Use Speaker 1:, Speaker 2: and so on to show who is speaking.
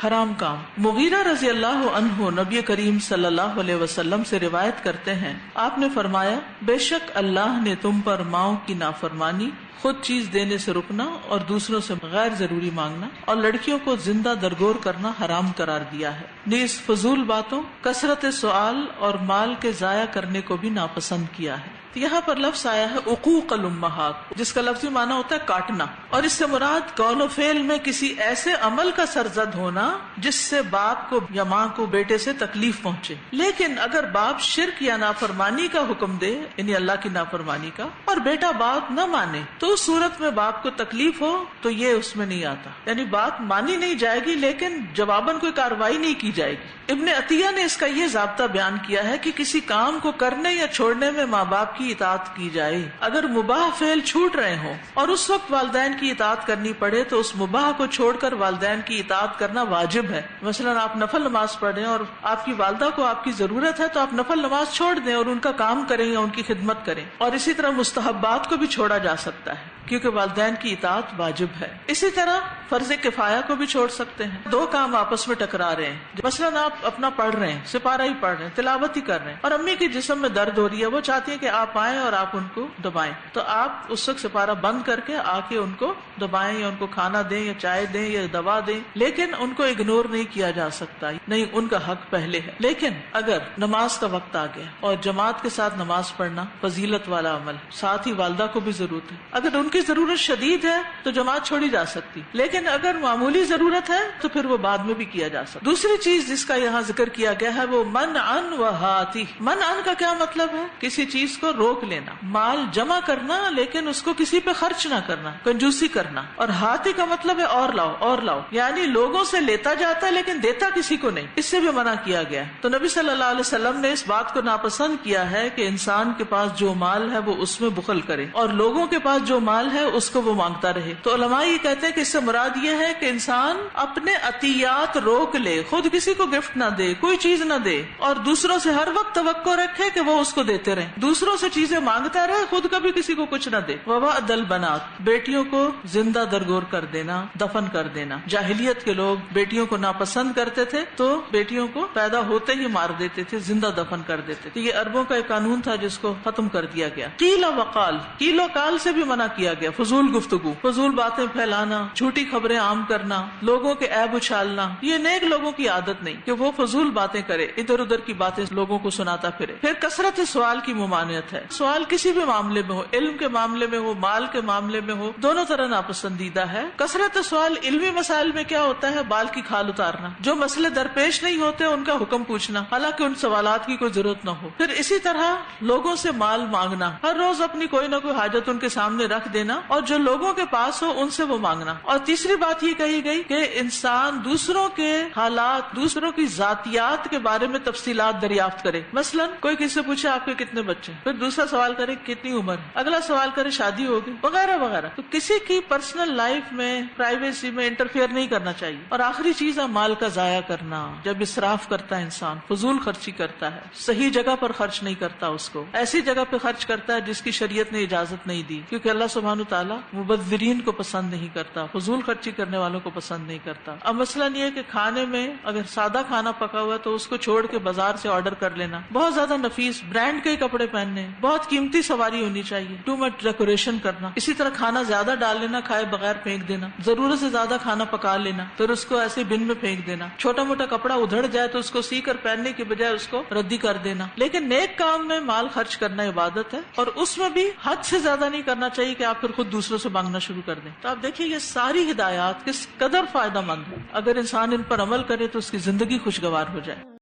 Speaker 1: حرام کام۔ مغیرہ رضی اللہ عنہ نبی کریم صلی اللہ علیہ وسلم سے روایت کرتے ہیں، آپ نے فرمایا، بے شک اللہ نے تم پر ماؤں کی نافرمانی، خود چیز دینے سے رکنا اور دوسروں سے غیر ضروری مانگنا اور لڑکیوں کو زندہ درگور کرنا حرام قرار دیا ہے، نیز فضول باتوں، کثرت سوال اور مال کے ضائع کرنے کو بھی ناپسند کیا ہے۔ یہاں پر لفظ آیا ہے عقوق الامہات، جس کا لفظی معنی ہوتا ہے کاٹنا، اور اس سے مراد قول و فعل میں کسی ایسے عمل کا سرزد ہونا جس سے باپ کو یا ماں کو بیٹے سے تکلیف پہنچے۔ لیکن اگر باپ شرک یا نافرمانی کا حکم دے، یعنی اللہ کی نافرمانی کا، اور بیٹا بات نہ مانے، تو اس صورت میں باپ کو تکلیف ہو تو یہ اس میں نہیں آتا، یعنی بات مانی نہیں جائے گی لیکن جواباً کوئی کارروائی نہیں کی جائے گی۔ ابن عطیہ نے اس کا یہ ضابطہ بیان کیا ہے کہ کسی کام کو کرنے یا چھوڑنے میں ماں باپ کی اطاعت کی جائے۔ اگر مباح فعل چھوٹ رہے ہوں اور اس وقت والدین کی اطاعت کرنی پڑے تو اس مباح کو چھوڑ کر والدین کی اطاعت کرنا واجب ہے۔ مثلا آپ نفل نماز پڑھ رہے ہیں اور آپ کی والدہ کو آپ کی ضرورت ہے تو آپ نفل نماز چھوڑ دیں اور ان کا کام کریں یا ان کی خدمت کریں، اور اسی طرح مستحبات کو بھی چھوڑا جا سکتا ہے کیونکہ والدین کی اطاعت واجب ہے۔ اسی طرح فرض کفایہ کو بھی چھوڑ سکتے ہیں۔ دو کام آپس میں ٹکرا رہے ہیں، مثلا آپ اپنا پڑھ رہے ہیں، سپارہ ہی پڑھ رہے ہیں، تلاوت ہی کر رہے ہیں، اور امی کے جسم میں درد ہو رہی ہے، وہ چاہتی ہے کہ آپ آئیں اور آپ ان کو دبائیں، تو آپ اس وقت سپارہ بند کر کے آ کے ان کو دبائیں یا ان کو کھانا دیں یا چائے دیں یا دوا دیں، لیکن ان کو اگنور نہیں کیا جا سکتا، نہیں، ان کا حق پہلے ہے۔ لیکن اگر نماز کا وقت آ گیا اور جماعت کے ساتھ نماز پڑھنا فضیلت والا عمل، ساتھ ہی والدہ کو بھی ضرورت ہے، اگر ان کی ضرورت شدید ہے تو جماعت چھوڑی جا سکتی، لیکن اگر معمولی ضرورت ہے تو پھر وہ بعد میں بھی کیا جا سکتا۔ دوسری چیز جس کا یہاں ذکر کیا گیا ہے وہ منعن و ہاتی۔ منعن کا کیا مطلب ہے؟ کسی چیز کو روک لینا، مال جمع کرنا لیکن اس کو کسی پہ خرچ نہ کرنا، کنجوسی کرنا، اور ہاتی کا مطلب ہے اور لاؤ اور لاؤ، یعنی لوگوں سے لیتا جاتا ہے لیکن دیتا کسی کو نہیں، اس سے بھی منع کیا گیا ہے۔ تو نبی صلی اللہ علیہ وسلم نے اس بات کو ناپسند کیا ہے کہ انسان کے پاس جو مال ہے وہ اس میں بخل کرے اور لوگوں کے پاس جو مال ہے اس کو وہ مانگتا رہے۔ تو علماء یہ کہتے ہیں کہ اس سے مراد یہ ہے کہ انسان اپنے عطیات روک لے، خود کسی کو گفٹ نہ دے، کوئی چیز نہ دے، اور دوسروں سے ہر وقت توقع رکھے کہ وہ اس کو دیتے رہیں، دوسروں سے چیزیں مانگتا رہے، خود کبھی کسی کو کچھ نہ دے۔ ووعد البنات، بیٹیوں کو زندہ درگور کر دینا، دفن کر دینا۔ جاہلیت کے لوگ بیٹیوں کو ناپسند کرتے تھے تو بیٹیوں کو پیدا ہوتے ہی مار دیتے تھے، زندہ دفن کر دیتے تھے۔ یہ عربوں کا ایک قانون تھا جس کو ختم کر دیا گیا۔ قیل وقال، قیل و قال سے بھی منع کیا گیا، فضول گفتگو، فضول باتیں پھیلانا، جھوٹی خبریں عام کرنا، لوگوں کے عیب اچھالنا، یہ نیک لوگوں کی عادت نہیں کہ وہ فضول باتیں کرے، ادھر ادھر کی باتیں لوگوں کو سناتا پھرے۔ پھر کثرت سوال کی ممانعت ہے، سوال کسی بھی معاملے میں ہو، علم کے معاملے میں ہو، مال کے معاملے میں ہو، دونوں طرح ناپسندیدہ ہے۔ کثرت سوال علمی مسائل میں کیا ہوتا ہے؟ بال کی کھال اتارنا، جو مسئلے درپیش نہیں ہوتے ان کا حکم پوچھنا حالانکہ ان سوالات کی کوئی ضرورت نہ ہو۔ پھر اسی طرح لوگوں سے مال مانگنا، ہر روز اپنی کوئی نہ کوئی حاجت ان کے سامنے رکھ دینا اور جو لوگوں کے پاس ہو ان سے وہ مانگنا۔ اور تیسری بات یہ کہی گئی کہ انسان دوسروں کے حالات، دوسروں کی ذاتیات کے بارے میں تفصیلات دریافت کرے۔ مثلا کوئی کسی سے پوچھے آپ کے کتنے بچے، پھر دوسرا سوال کرے کتنی عمر، اگلا سوال کرے شادی ہوگی، وغیرہ وغیرہ۔ تو کسی کی پرسنل لائف میں، پرائیویسی میں انٹرفیئر نہیں کرنا چاہیے۔ اور آخری چیز ہے مال کا ضائع کرنا، جب اسراف کرتا ہے انسان، فضول خرچی کرتا ہے، صحیح جگہ پر خرچ نہیں کرتا، اس کو ایسی جگہ پہ خرچ کرتا ہے جس کی شریعت نے اجازت نہیں دی، کیونکہ اللہ سبحانہ تعالیٰ مبذرین کو پسند نہیں کرتا، فضول خرچی کرنے والوں کو پسند نہیں کرتا۔ اب مسئلہ یہ ہے کہ کھانے میں اگر سادہ کھانا پکا ہوا ہے تو اس کو چھوڑ کے بازار سے آرڈر کر لینا، بہت زیادہ نفیس برانڈ کے کپڑے پہننے، بہت قیمتی سواری ہونی چاہیے، ٹو مچ ڈیکوریشن کرنا، اسی طرح کھانا زیادہ ڈال لینا، کھائے بغیر پھینک دینا، ضرورت سے زیادہ کھانا پکا لینا پھر اس کو ایسے بن میں پھینک دینا، چھوٹا موٹا کپڑا ادھڑ جائے تو اس کو سی کر پہننے کے بجائے اس کو ردی کر دینا۔ لیکن نیک کام میں مال خرچ کرنا عبادت ہے، اور اس میں بھی حد سے زیادہ نہیں کرنا چاہیے کہ آپ پھر خود دوسروں سے مانگنا شروع کر دیں۔ تو آپ دیکھیں یہ ساری ہدایات کس قدر فائدہ مند ہے، اگر انسان ان پر عمل کرے تو اس کی زندگی خوشگوار ہو جائے۔